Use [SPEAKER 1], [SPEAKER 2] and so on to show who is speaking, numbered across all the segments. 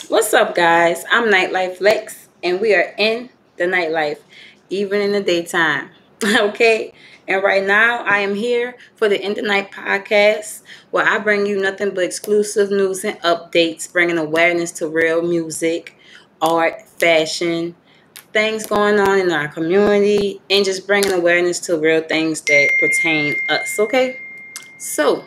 [SPEAKER 1] What's up, guys? I'm Nyte Lyfe Lexx, and we are in the nightlife, even in the daytime. Okay? And right now, I am here for the In the Night podcast, where I bring you nothing but exclusive news and updates, bringing awareness to real music, art, fashion, things going on in our community, and just bringing awareness to real things that pertain us. Okay? So,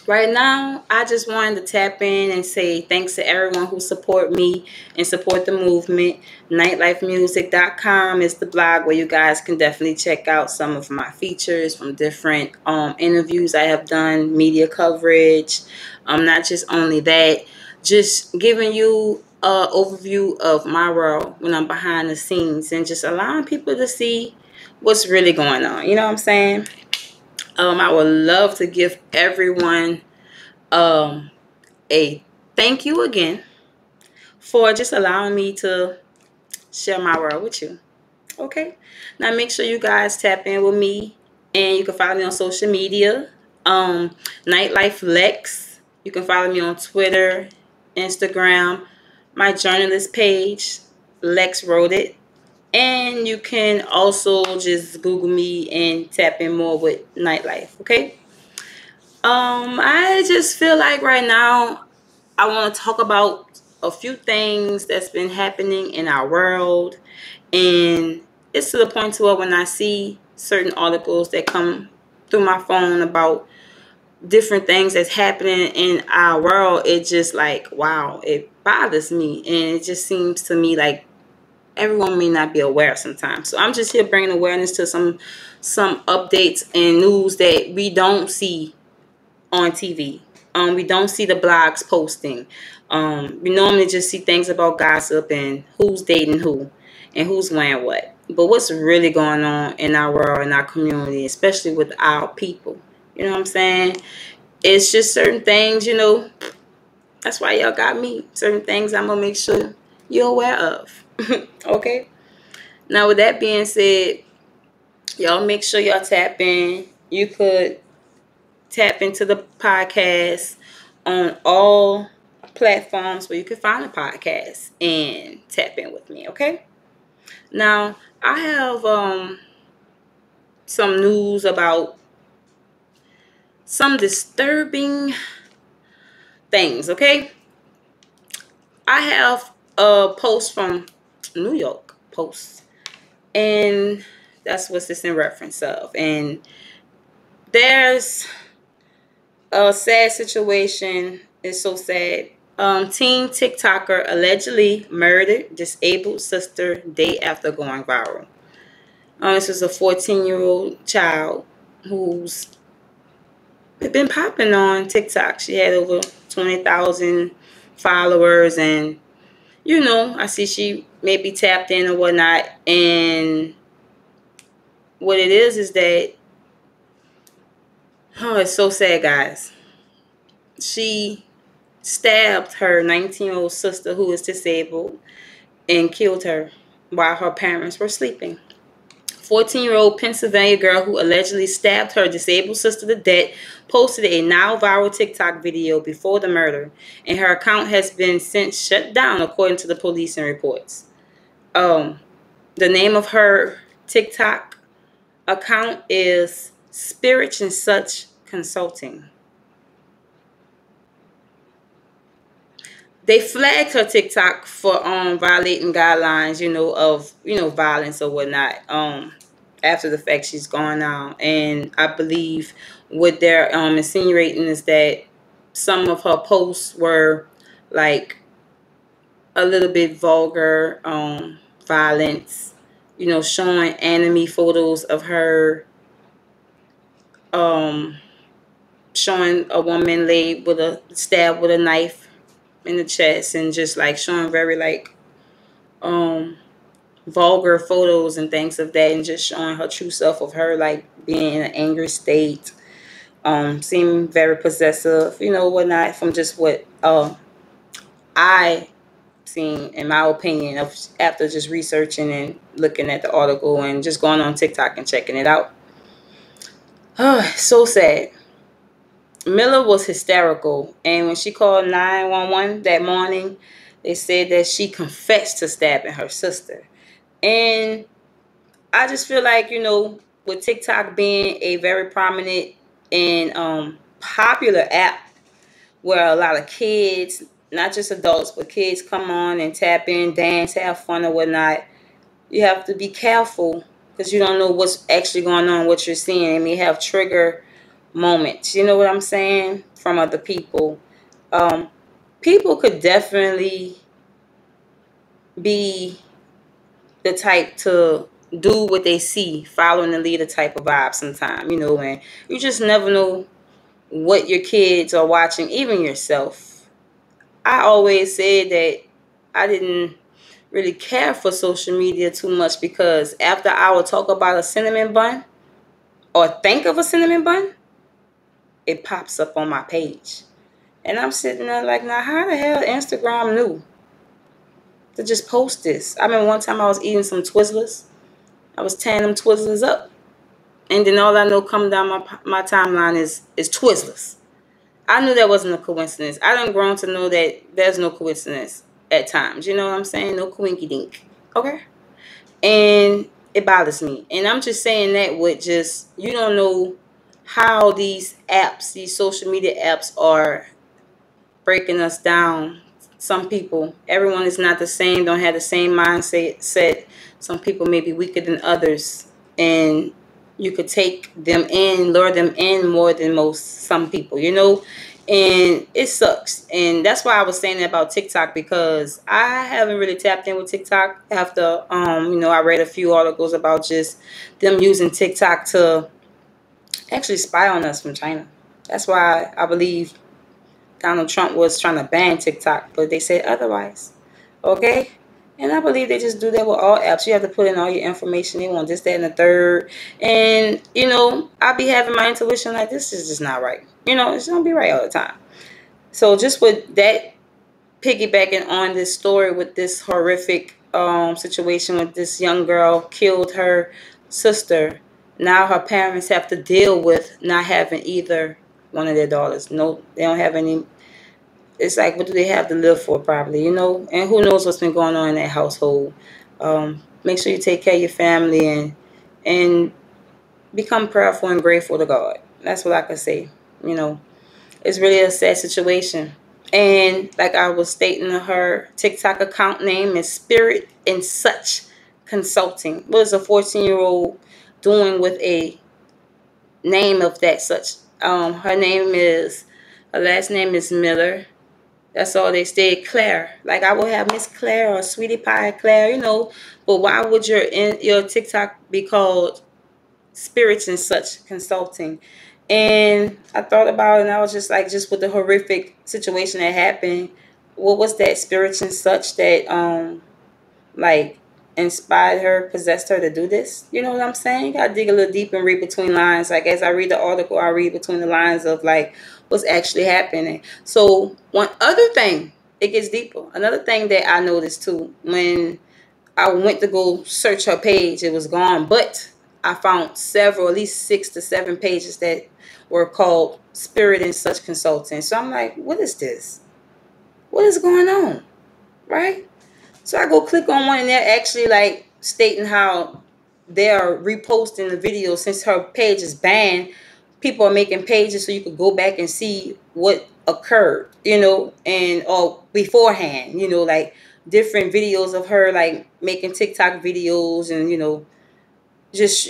[SPEAKER 1] right now, I just wanted to tap in and say thanks to everyone who support me and support the movement. NyteLyfeMusic.com is the blog where you guys can definitely check out some of my features from different interviews I have done, media coverage. Not just only that, just giving you an overview of my world when I'm behind the scenes and just allowing people to see what's really going on. You know what I'm saying? I would love to give everyone um, a thank you again for just allowing me to share my world with you. Okay. Now make sure you guys tap in with me, and you can follow me on social media. Nyte Lyfe Lexx. You can follow me on Twitter, Instagram, my journalist page, Lexx wrote it. And you can also just Google me and tap in more with Nyte Lyfe. Okay. I just feel like right now I want to talk about a few things that's been happening in our world, and it's to the point to where when I see certain articles that come through my phone about different things that's happening in our world, it just like, wow, it bothers me, and it just seems to me like everyone may not be aware sometimes. So I'm just here bringing awareness to some updates and news that we don't see on TV. We don't see the blogs posting. We normally just see things about gossip and who's dating who and who's wearing what. But what's really going on in our world, in our community, especially with our people? You know what I'm saying? It's just certain things, that's why y'all got me. Certain things I'm going to make sure you're aware of. Okay? Now, with that being said, y'all make sure y'all tap in. You could tap into the podcast on all platforms where you can find a podcast and tap in with me. Okay. Now I have some news about some disturbing things. Okay. I have a post from New York Post, and that's what this in reference of. And there's a sad situation. It's so sad. Teen TikToker allegedly murdered disabled sister day after going viral. This is a 14-year-old child who's been popping on TikTok. She had over 20,000 followers, and I see she maybe tapped in or whatnot. And what it is that, it's so sad, guys. She stabbed her 19-year-old sister who is disabled and killed her while her parents were sleeping. 14-year-old Pennsylvania girl who allegedly stabbed her disabled sister to death posted a now viral TikTok video before the murder, and her account has been since shut down according to the police and reports. The name of her TikTok account is Spirits and Such Consulting. They flagged her TikTok for violating guidelines, of violence or whatnot. After the fact, she's gone now, and I believe what they're insinuating is that some of her posts were like a little bit vulgar, violence, showing anime photos of her, um, showing a woman laid with a stab with a knife in the chest, and just like showing very like vulgar photos and things of that, and just showing her true self of her like being in an angry state, seeming very possessive, whatnot, from just what I seen, in my opinion, of after just researching and looking at the article and just going on TikTok and checking it out. Oh, so sad. Miller was hysterical, and when she called 911 that morning, They said that she confessed to stabbing her sister. And I just feel like, with TikTok being a very prominent and popular app where a lot of kids, not just adults, but kids come on and tap in, dance, have fun or whatnot, you have to be careful because you don't know what's actually going on, what you're seeing. It may have trigger moments, you know what I'm saying, from other people. Um, People could definitely be the type to do what they see, following the leader type of vibe sometime, and you just never know what your kids are watching, even yourself. I always said that I didn't really care for social media too much because after I would talk about a cinnamon bun or think of a cinnamon bun, it pops up on my page. And I'm sitting there like, now how the hell Instagram knew to just post this? I remember one time I was eating some Twizzlers. I was tearing them Twizzlers up. And then all I know coming down my timeline is Twizzlers. I knew that wasn't a coincidence. I done grown to know that there's no coincidence at times. You know what I'm saying? No coinky dink. Okay? And it bothers me. And I'm just saying that with just, you don't know how these apps, these social media apps are breaking us down. Some people, everyone is not the same, don't have the same mindset. Some people may be weaker than others. And you could take them in, lure them in more than some people, and it sucks. And that's why I was saying that about TikTok, because I haven't really tapped in with TikTok after, I read a few articles about just them using TikTok to actually spy on us from China. That's why I believe Donald Trump was trying to ban TikTok, but they said otherwise. Okay? And I believe they just do that with all apps. You have to put in all your information. They want this, that, and the third. And, I be having my intuition like, this is just not right. It's going to be right all the time. So just with that, piggybacking on this story with this horrific situation with this young girl killed her sister. Now her parents have to deal with not having either one of their daughters. No, they don't have any. It's like, what do they have to live for, probably, And who knows what's been going on in that household. Make sure you take care of your family and become prayerful and grateful to God. That's what I can say. It's really a sad situation. And like I was stating, her TikTok account name is Spirit and Such Consulting. What is a 14-year-old doing with a name of that such? Her last name is Miller. That's all they stayed, Claire. Like I would have Miss Claire or Sweetie Pie Claire, But why would your TikTok be called Spirits and Such Consulting? And I thought about it, and I was just like, just with the horrific situation that happened, what was that Spirits and Such that like inspired her, possessed her to do this? You know what I'm saying? You gotta dig a little deep and read between lines. Like as I read the article, I read between the lines of like what's actually happening. So one other thing, it gets deeper. Another thing that I noticed too, when I went to go search her page, it was gone, but I found several, at least 6 to 7 pages that were called Spirit and Such Consulting. So I'm like, what is this? What is going on? Right? So I go click on one, and they're actually like stating how they're reposting the video since her page is banned. People are making pages so you could go back and see what occurred, and or beforehand, like different videos of her like making TikTok videos and just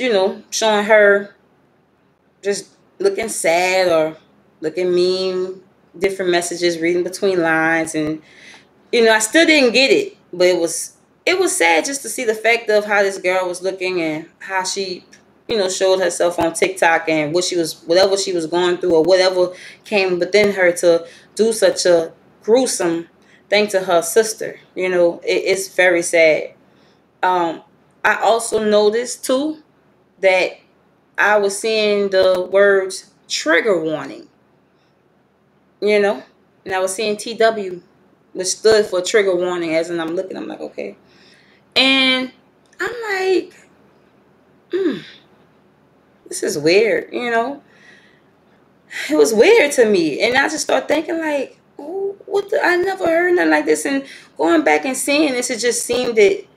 [SPEAKER 1] showing her just looking sad or looking mean, different messages, reading between lines. And I still didn't get it, but it was sad just to see the fact of how this girl was looking and how she showed herself on TikTok, and whatever she was going through or whatever came within her to do such a gruesome thing to her sister. It's very sad. I also noticed too that I was seeing the words trigger warning, and I was seeing TW, which stood for trigger warning, as in I'm looking, I'm like, okay. And I'm like, this is weird, It was weird to me. And I just started thinking like, what what the, I never heard nothing like this. And going back and seeing this, it just seemed it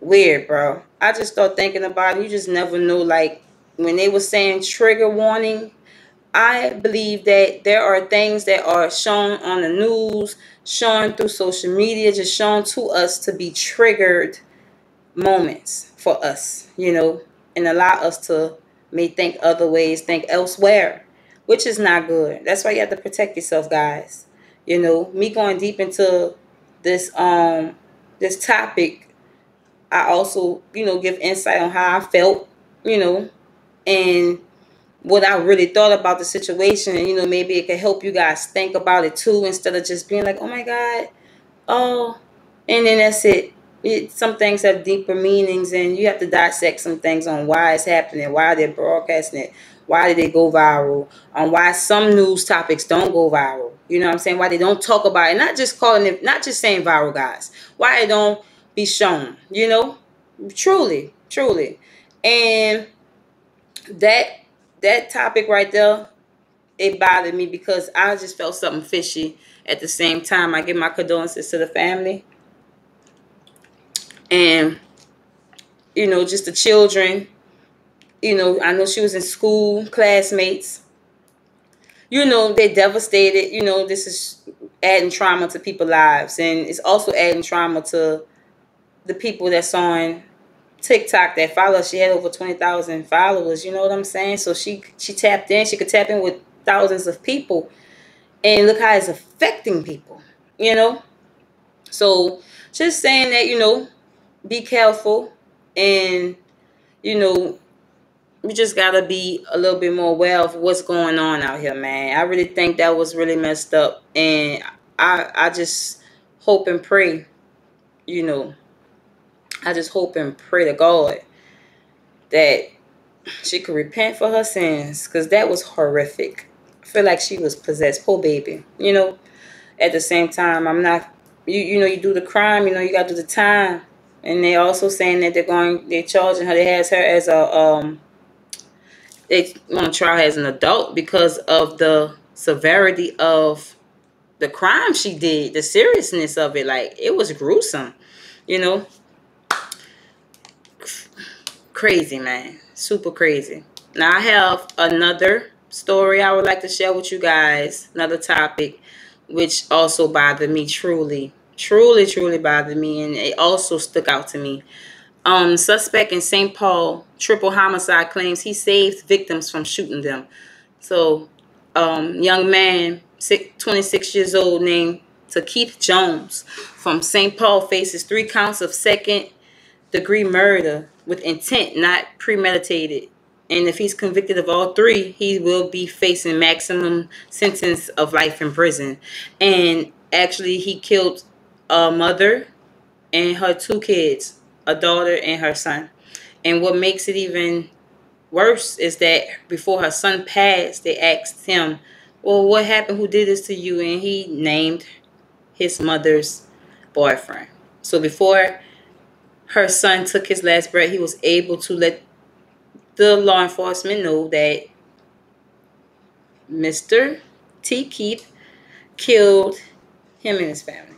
[SPEAKER 1] weird, bro. I just start thinking about it. You just never know. Like when they were saying trigger warning, I believe that there are things that are shown on the news, shown through social media, just shown to us to be triggered moments for us, and allow us to may think other ways, think elsewhere, which is not good. That's why you have to protect yourself, guys. Me going deep into this topic, I also, give insight on how I felt, and what I really thought about the situation. And, maybe it could help you guys think about it too, instead of just being like, oh my God, oh, and then that's it. Some things have deeper meanings, and you have to dissect some things on why it's happening, why they're broadcasting it, why did they go viral, on why some news topics don't go viral. You know what I'm saying? Why they don't talk about it, not just calling it, not just saying viral, guys. Why it don't be shown, truly, truly. And that topic right there, it bothered me because I just felt something fishy. At the same time, I give my condolences to the family. And, just the children, I know she was in school, classmates. They're devastated. This is adding trauma to people's lives. And it's also adding trauma to the people that's on TikTok that follow. She had over 20,000 followers. You know what I'm saying? So she tapped in. She could tap in with thousands of people. And look how it's affecting people, So just saying that, be careful. And, we just got to be a little bit more aware of what's going on out here, man. I really think that was really messed up. And I just hope and pray, I just hope and pray to God that she could repent for her sins, because that was horrific. I feel like she was possessed. Poor baby. At the same time, I'm not, you do the crime, you got to do the time. And they're also saying that they're charging her. They has her as they want to try her as an adult because of the severity of the crime she did, the seriousness of it. Like, it was gruesome, crazy, man. Super crazy. Now, I have another story I would like to share with you guys, another topic, which also bothered me truly. Truly, truly bothered me, and it also stuck out to me. Suspect in St. Paul, triple homicide, claims he saved victims from shooting them. So, young man, 26 years old, named Keith Jones from St. Paul, faces 3 counts of second-degree murder with intent, not premeditated. And if he's convicted of all 3, he will be facing maximum sentence of life in prison. And actually, he killed a mother and her 2 kids, a daughter and her son. And what makes it even worse is that before her son passed, they asked him, well, what happened? Who did this to you? And he named his mother's boyfriend. So before her son took his last breath, he was able to let the law enforcement know that Mr. T. Keith killed him and his family.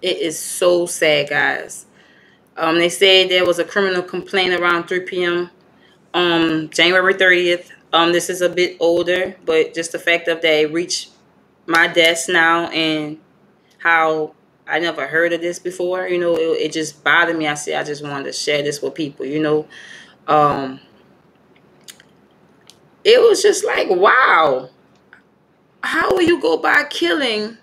[SPEAKER 1] It is so sad, guys. They said there was a criminal complaint around 3 p.m. January 30th. This is a bit older, but just the fact of that it reached my desk now, and how I never heard of this before. It just bothered me. I said I just wanted to share this with people. It was just like, wow. How will you go by killing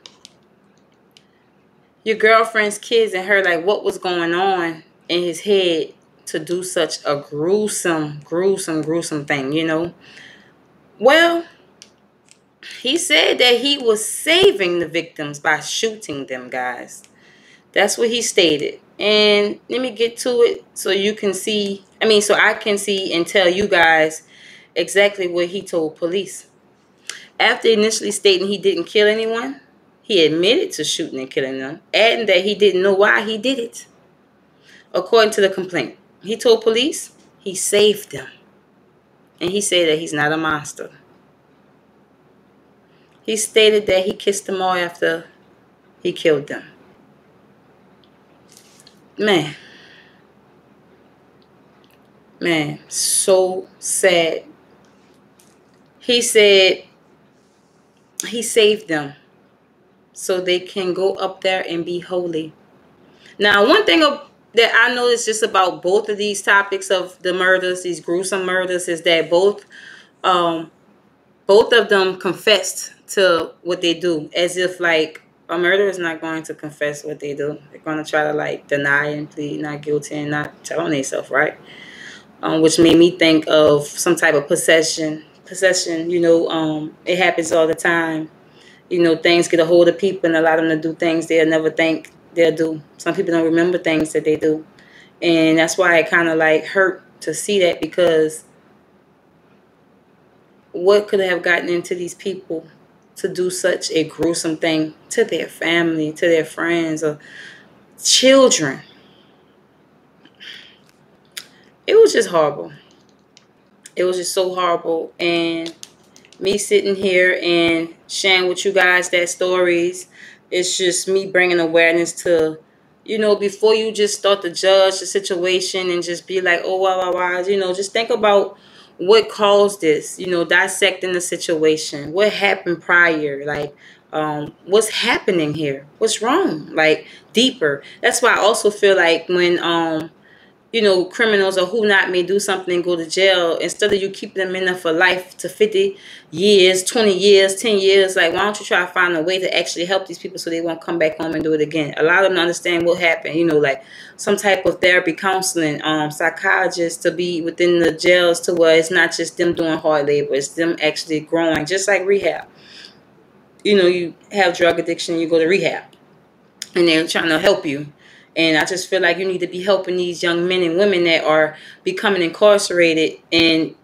[SPEAKER 1] your girlfriend's kids and her? Like, what was going on in his head to do such a gruesome thing, Well, he said that he was saving the victims by shooting them, guys. That's what he stated. And let me get to it so you can see, so I can see and tell you guys exactly what he told police. After initially stating he didn't kill anyone, he admitted to shooting and killing them, adding that he didn't know why he did it. According to the complaint, he told police he saved them. And he said that he's not a monster. He stated that he kissed them all after he killed them. Man, man, so sad. He said he saved them so they can go up there and be holy. Now, one thing that I noticed just about both of these topics of the murders, these gruesome murders, is that um, both of them confessed to what they do, as if like a murderer is not going to confess what they do. They're going to try to like deny and plead not guilty and not tell on themselves, right? Which made me think of some type of possession. Possession, it happens all the time. Things get a hold of people and allow them to do things they'll never think they'll do. Some people don't remember things that they do. And that's why it kind of like hurt to see that, because what could have gotten into these people to do such a gruesome thing to their family, to their friends, or children? It was just horrible. It was just so horrible. And me sitting here and sharing with you guys that stories, it's just me bringing awareness to, before you just start to judge the situation and just be like, oh, wow, just think about what caused this, dissecting the situation, what happened prior, like, what's happening here, what's wrong, like deeper. That's why I also feel like when criminals or who not may do something and go to jail, instead of you keeping them in there for life to 50 years, 20 years, 10 years, like, why don't you try to find a way to actually help these people so they won't come back home and do it again? Allow them to understand what happened, like some type of therapy, counseling, psychologists to be within the jails, to where it's not just them doing hard labor, it's them actually growing, just like rehab. You have drug addiction, you go to rehab, and they're trying to help you. And I just feel like you need to be helping these young men and women that are becoming incarcerated, and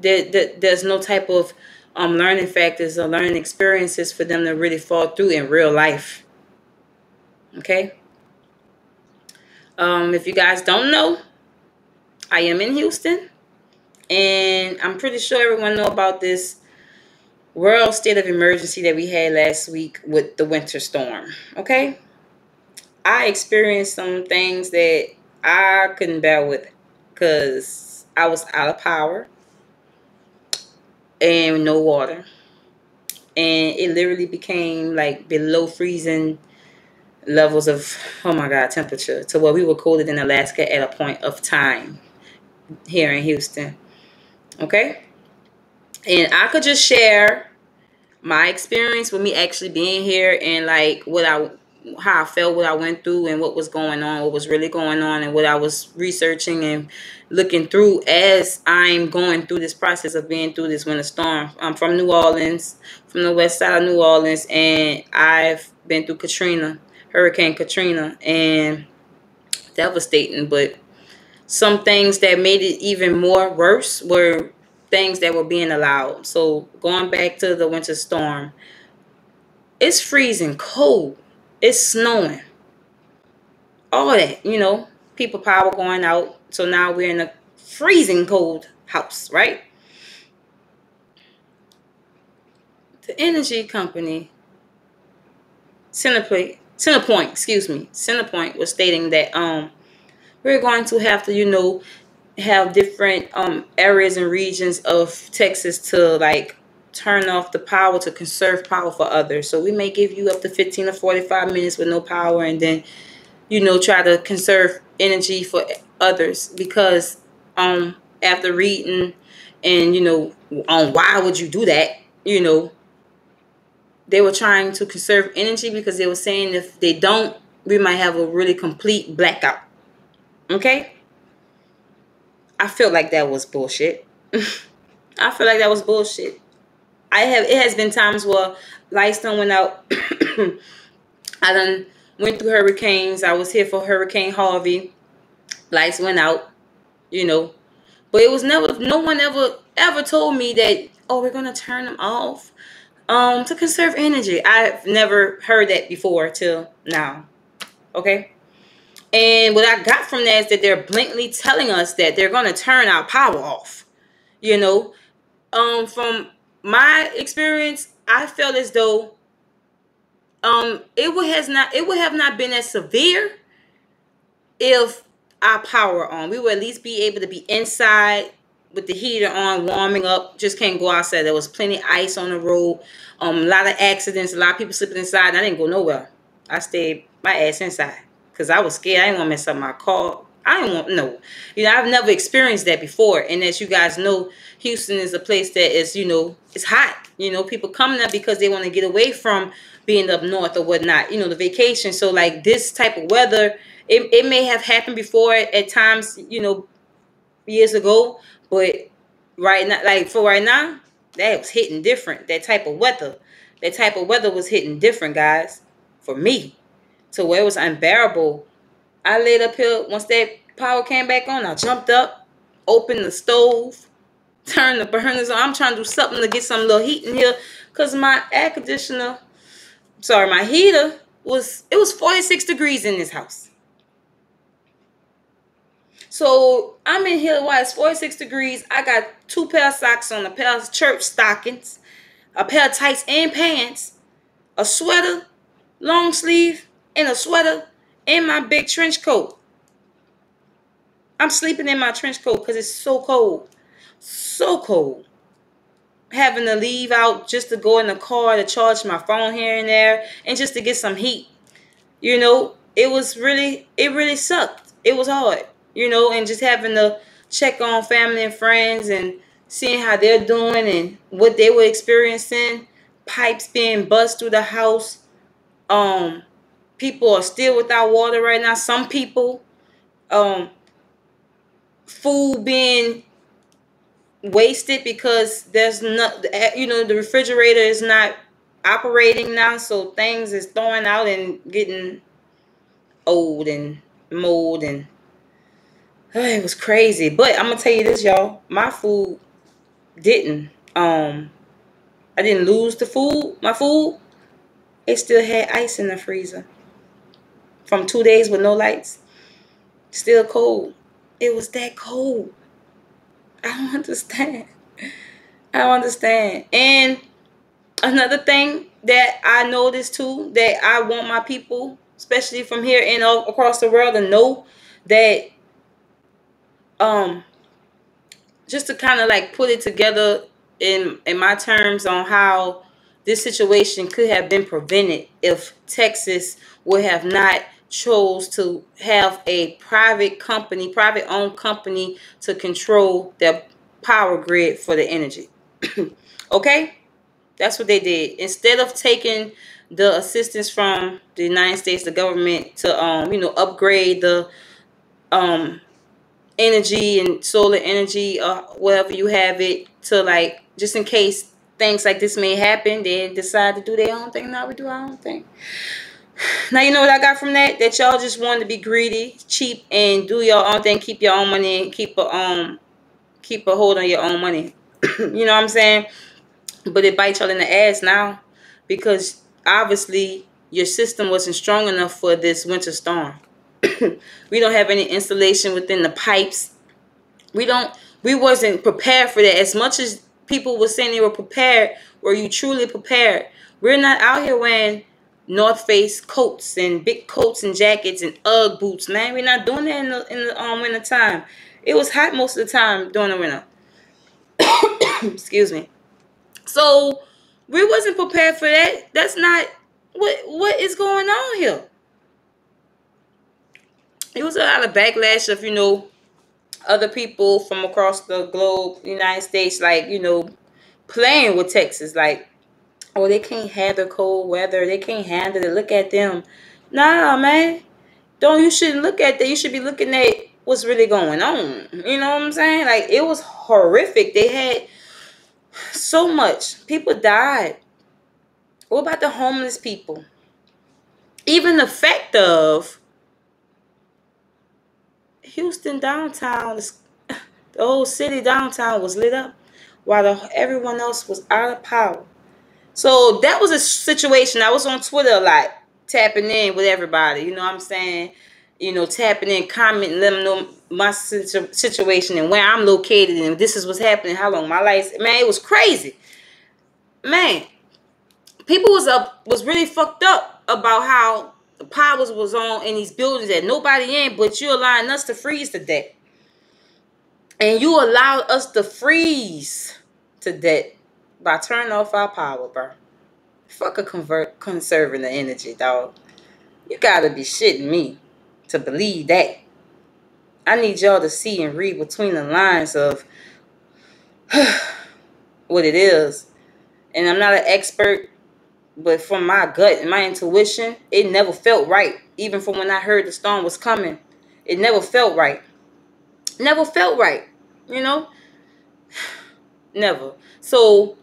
[SPEAKER 1] there's no type of learning factors or learning experiences for them to really fall through in real life. Okay? If you guys don't know, I am in Houston, and I'm pretty sure everyone know about this world state of emergency that we had last week with the winter storm. Okay? I experienced some things that I couldn't bear with, because I was out of power and no water. And it literally became like below freezing levels of, oh my God, temperature, to where we were colder than Alaska at a point of time here in Houston. Okay? And I could just share my experience with me actually being here, and like how I felt, what I went through, and what was going on, what was really going on, and what I was researching and looking through as I'm going through this process of being through this winter storm. I'm from New Orleans, from the west side of New Orleans, and I've been through Hurricane Katrina, and devastating. But some things that made it even more worse were things that were being allowed. So going back to the winter storm, it's freezing cold. It's snowing. All that, people power going out. So now we're in a freezing cold house, right? The energy company, Centerpoint, was stating that we're going to have to, have different areas and regions of Texas to like turn off the power to conserve power for others. So we may give you up to 15 or 45 minutes with no power, and then try to conserve energy for others, because after reading and on why would you do that, they were trying to conserve energy because they were saying if they don't, we might have a really complete blackout. Okay? I feel like that was bullshit. I feel like that was bullshit. It has been times where lights done went out. I done went through hurricanes. I was here for Hurricane Harvey. Lights went out, But it was never, no one ever told me that, oh, we're going to turn them off to conserve energy. I've never heard that before till now. Okay? And what I got from that is that they're blatantly telling us that they're going to turn our power off. From my experience, I felt as though it would have not been as severe if our power on. We would at least be able to be inside with the heater on, warming up. Just can't go outside. There was plenty of ice on the road. A lot of accidents. A lot of people sleeping inside. And I didn't go nowhere. I stayed my ass inside because I was scared. I didn't want to mess up my car. I didn't want no. I've never experienced that before. And as you guys know, Houston is a place that is, it's hot. People come there because they want to get away from being up north or whatnot. The vacation. So like this type of weather, it may have happened before at times, years ago, but right now, like for right now, that was hitting different. That type of weather was hitting different, guys, for me, to where it was unbearable. I laid up here. Once that power came back on, I jumped up, opened the stove, turned the burners on. I'm trying to do something to get some little heat in here because my my heater was 46 degrees in this house. So I'm in here while it's 46 degrees. I got 2 pair of socks on, a pair of church stockings, a pair of tights and pants, a sweater, long sleeve, and a sweater, and my big trench coat. I'm sleeping in my trench coat because it's so cold. So cold. Having to leave out just to go in the car to charge my phone here and there and just to get some heat. It really sucked. It was hard. And just having to check on family and friends and seeing how they're doing and what they were experiencing. Pipes being buzzed through the house. People are still without water right now. Some people, food being wasted because there's not, the refrigerator is not operating now. So things is thawing out and getting old and mold and it was crazy. But I'm gonna tell you this, y'all. My food didn't. I didn't lose the food. My food, it still had ice in the freezer from 2 days with no lights. Still cold. It was that cold. I don't understand. I don't understand. And another thing that I noticed too, that I want my people, especially from here and all across the world, to know that just to kind of like put it together in my terms on how this situation could have been prevented if Texas would have not chose to have a private owned company to control their power grid for the energy. Okay? That's what they did. Instead of taking the assistance from the United States, the government, to upgrade the energy and solar energy or wherever you have it, to like just in case things like this may happen, they decide to do their own thing. Now we do our own thing. Now you know what I got from that? That y'all just wanted to be greedy, cheap, and do your own thing, keep your own money, and keep a hold on your own money. You know what I'm saying? But it bites y'all in the ass now because obviously your system wasn't strong enough for this winter storm. We don't have any insulation within the pipes. We wasn't prepared for that. As much as people were saying they were prepared, were you truly prepared? We're not out here wearing North Face coats and big coats and jackets and Ugg boots, man. We're not doing that in the winter time. It was hot most of the time during the winter. Excuse me. So we wasn't prepared for that. That's not what is going on here. It was a lot of backlash of, other people from across the globe, United States, like, playing with Texas. Like, oh, they can't handle cold weather. They can't handle it. Look at them. Nah, man. You shouldn't look at that. You should be looking at what's really going on. You know what I'm saying? Like, it was horrific. They had so much. People died. What about the homeless people? Even the fact of Houston downtown, the whole city downtown was lit up while everyone else was out of power. So that was a situation. I was on Twitter a lot, tapping in with everybody. You know what I'm saying? Tapping in, commenting, letting them know my situation and where I'm located and this is what's happening, how long my life. Man, it was crazy. man, people was really fucked up about how the powers was on in these buildings that nobody in, but you allowing us to freeze to death. And you allowed us to freeze to death by turning off our power, bro. Fuck a conserving the energy, dog. You gotta be shitting me to believe that. I need y'all to see and read between the lines of what it is. And I'm not an expert, but from my gut and my intuition, it never felt right. Even from when I heard the storm was coming, it never felt right. Never felt right, you know? Never. So,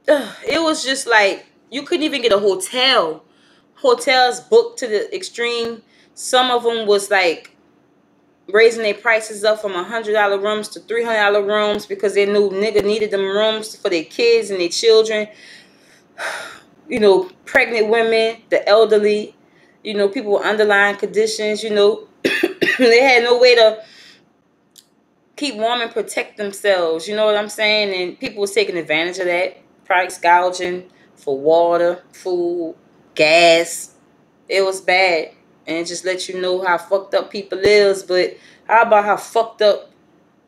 [SPEAKER 1] it was just like, you couldn't even get a hotel. Hotels booked to the extreme. Some of them was like raising their prices up from $100 rooms to $300 rooms because they knew nigga needed them rooms for their kids and their children. You know, pregnant women, the elderly, you know, people with underlying conditions, you know. They had no way to keep warm and protect themselves, you know what I'm saying? And people was taking advantage of that. Price gouging for water, food, gas. It was bad. And it just lets you know how fucked up people is. But how about how fucked up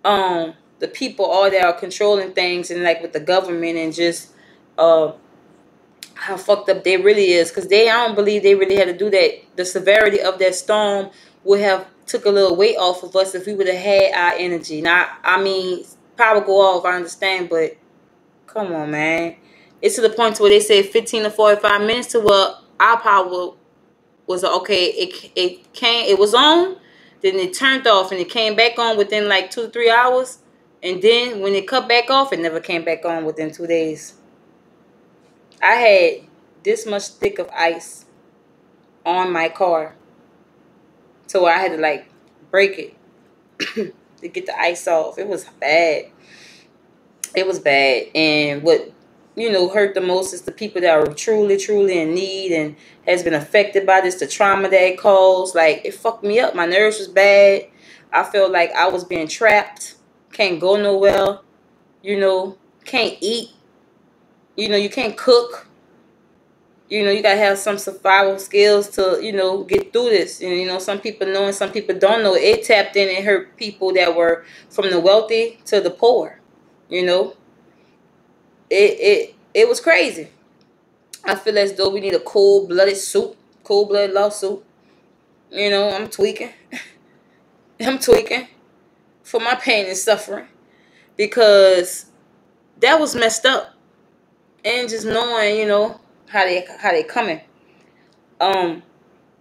[SPEAKER 1] the people are that are controlling things, and like with the government, and just how fucked up they really is. Because I don't believe they really had to do that. The severity of that storm would have took a little weight off of us if we would have had our energy. Now, I mean, power go off, I understand, but come on, man. It's to the point where they say 15 to 45 minutes to where our power was okay. It was on, then it turned off, and it came back on within like 2 to 3 hours. And then when it cut back off, it never came back on within 2 days. I had this much thick of ice on my car, so I had to like break it to get the ice off. It was bad. It was bad. And what, you know, hurt the most is the people that are truly, truly in need and has been affected by this, the trauma that it caused. Like, it fucked me up. My nerves was bad. I felt like I was being trapped. Can't go nowhere. You know, can't eat. You know, you can't cook. You know, you got to have some survival skills to, you know, get through this. And, you know, some people know and some people don't know. It tapped in and hurt people that were from the wealthy to the poor. You know, it was crazy. I feel as though we need a cold-blooded soup, cold-blooded lawsuit. You know, I'm tweaking. I'm tweaking for my pain and suffering, because that was messed up. And just knowing, you know, how they coming.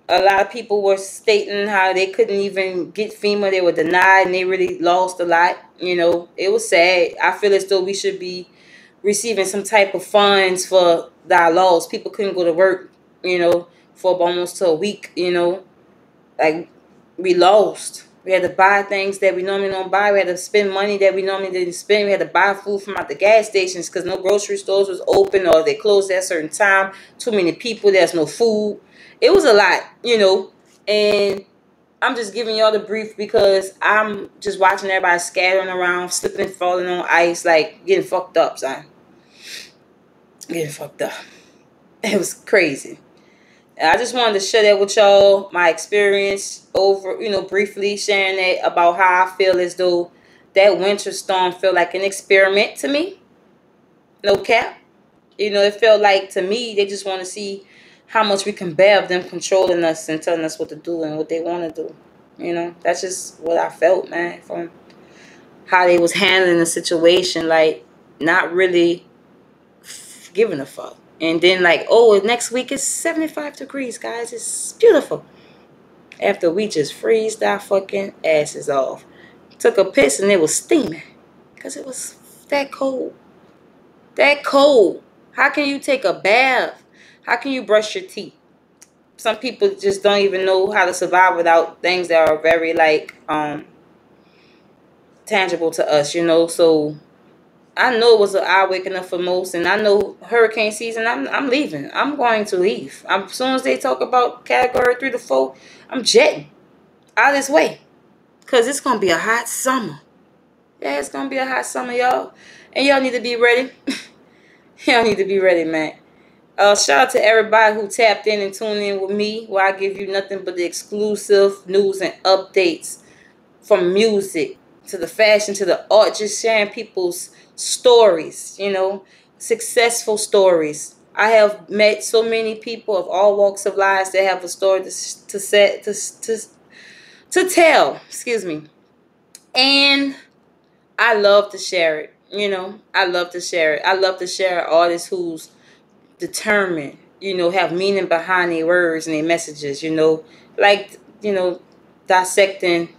[SPEAKER 1] A lot of people were stating how they couldn't even get FEMA. They were denied, and they really lost a lot. You know, it was sad. I feel as though we should be receiving some type of funds for our loss. People couldn't go to work, you know, for almost a week, you know. Like, we lost. We had to buy things that we normally don't buy. We had to spend money that we normally didn't spend. We had to buy food from out the gas stations because no grocery stores was open, or they closed at a certain time. Too many people. There's no food. It was a lot, you know. And I'm just giving y'all the brief because I'm just watching everybody scattering around, slipping, falling on ice, like getting fucked up, son. Getting fucked up. It was crazy. And I just wanted to share that with y'all, my experience over, you know, briefly sharing that about how I feel as though that winter storm felt like an experiment to me. No cap. You know, it felt like, to me, they just want to see how much we can bear of them controlling us and telling us what to do and what they want to do. You know, that's just what I felt, man, from how they was handling the situation, like not really giving a fuck. And then like, oh, next week is 75 degrees, guys. It's beautiful. After we just freezed our fucking asses off. Took a piss and it was steaming. Because it was that cold. That cold. How can you take a bath? How can you brush your teeth? Some people just don't even know how to survive without things that are very like tangible to us, you know. So I know it was an eye waking up for most, and I know hurricane season, I'm leaving. I'm going to leave. As soon as they talk about category 3 to 4, I'm jetting out of this way. Because it's going to be a hot summer. Yeah, it's gonna be a hot summer, y'all. And y'all need to be ready. Y'all need to be ready, man. Shout out to everybody who tapped in and tuned in with me, where I give you nothing but the exclusive news and updates, from music to the fashion to the art, just sharing people's stories, successful stories. I have met so many people of all walks of life that have a story to tell. Excuse me. And I love to share it. I love to share it. I love to share an artist who's determined, have meaning behind their words and their messages, like, dissecting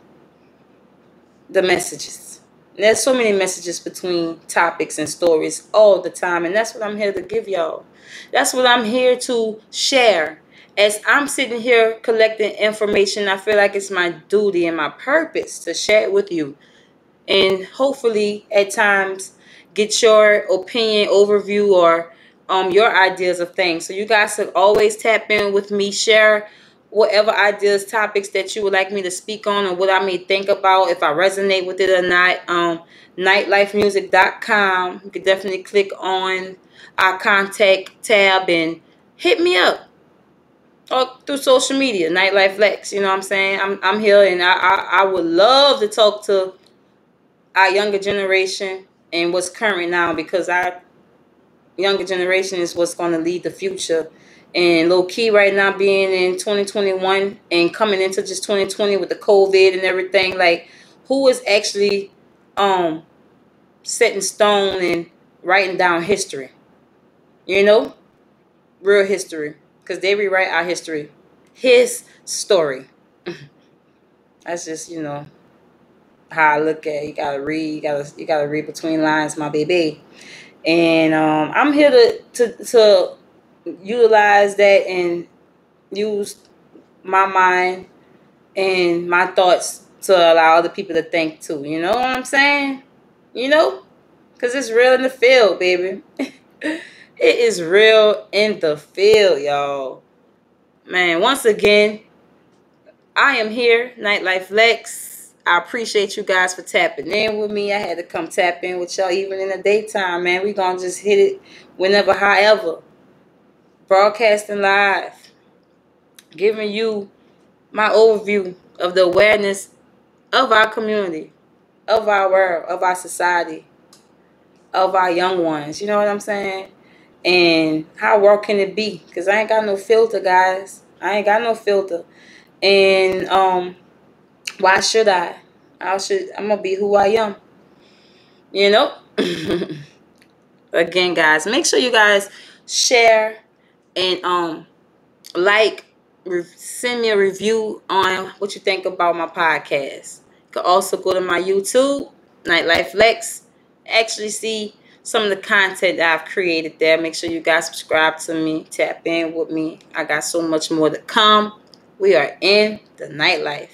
[SPEAKER 1] the messages. And there's so many messages between topics and stories all the time, and that's what I'm here to give y'all. That's what I'm here to share. As I'm sitting here collecting information, I feel like it's my duty and my purpose to share it with you, and hopefully at times get your opinion, overview, or your ideas of things. So you guys should always tap in with me, share whatever ideas, topics that you would like me to speak on, or what I may think about, if I resonate with it or not. NyteLyfeMusic.com. You can definitely click on our contact tab and hit me up, or through social media, Nyte Lyfe Lexx. You know what I'm saying? I'm here, and I would love to talk to our younger generation and what's current now, because our younger generation is what's going to lead the future. And low key right now, being in 2021 and coming into just 2020 with the COVID and everything, like, who is actually setting stone and writing down history? Real history, because they rewrite our history. His story. That's just, how I look at it. You gotta read. You gotta read between lines, my baby. And I'm here to utilize that and use my mind and my thoughts to allow other people to think too. You know what I'm saying? Because it's real in the field, baby. It is real in the field, y'all. Man, once again, I am here, Nyte Lyfe Lexx. I appreciate you guys for tapping in with me. I had to come tap in with y'all even in the daytime, man. We gonna just hit it whenever, however. Broadcasting live, giving you my overview of the awareness of our community, of our world, of our society, of our young ones. You know what I'm saying? And how raw can it be? Because I ain't got no filter, guys. I ain't got no filter. And why should I? I'm gonna be who I am. You know? Again, guys, make sure you guys share and like, send me a review on what you think about my podcast. You can also go to my YouTube, Nyte Lyfe Lexx, actually see some of the content that I've created there. Make sure you guys subscribe to me, tap in with me. I got so much more to come. We are in the Nyte Lyfe.